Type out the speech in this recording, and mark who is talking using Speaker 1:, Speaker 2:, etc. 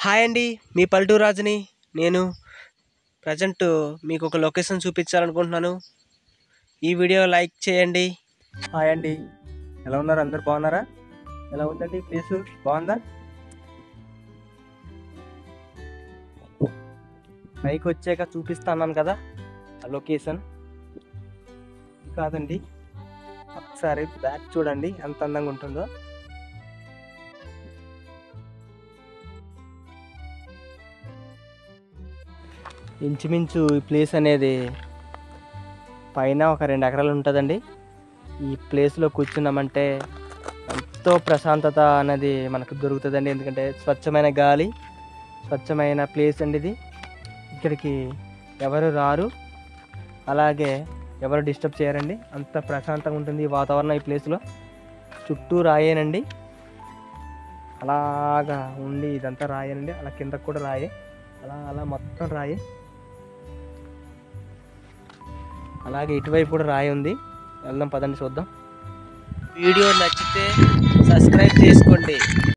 Speaker 1: Hi అండి, మీ పల్లెటూరు రాజుని. నేను ప్రజెంట్ మీకు ఒక లొకేషన్ చూపించాలనుకుంటున్నాను. ఈ వీడియో లైక్ చేయండి. హాయ్ అండి, ఎలా ఉన్నారు? అందరు బాగున్నారా? ఎలా ఉందండి ప్లేస్? బాగుందా? పైకి వచ్చాక చూపిస్తాను కదా ఆ లొకేషన్. కాదండి, ఒకసారి బ్యాక్ చూడండి ఎంత అందంగా ఉంటుందో. ఇంచుమించు ఈ ప్లేస్ అనేది పైన ఒక 2 ఎకరాలు ఉంటుందండి. ఈ ప్లేస్లో కూర్చున్నామంటే ఎంతో ప్రశాంతత అనేది మనకు దొరుకుతుందండి. ఎందుకంటే స్వచ్ఛమైన గాలి, స్వచ్ఛమైన ప్లేస్ అండి ఇది. ఇక్కడికి ఎవరు రారు, అలాగే ఎవరు డిస్టర్బ్ చేయరండి. అంత ప్రశాంతంగా ఉంటుంది ఈ వాతావరణం. ఈ ప్లేస్లో చుట్టూ రాయేనండి, అలాగా ఉండి ఇదంతా రాయేనండి. అలా కిందకు కూడా రాయే, అలా అలా మొత్తం రాయే. అలాగే ఇటువైపు కూడా రాయి ఉంది. వెళ్దాం పదండి, చూద్దాం. వీడియో నచ్చితే సబ్స్క్రైబ్ చేసుకోండి.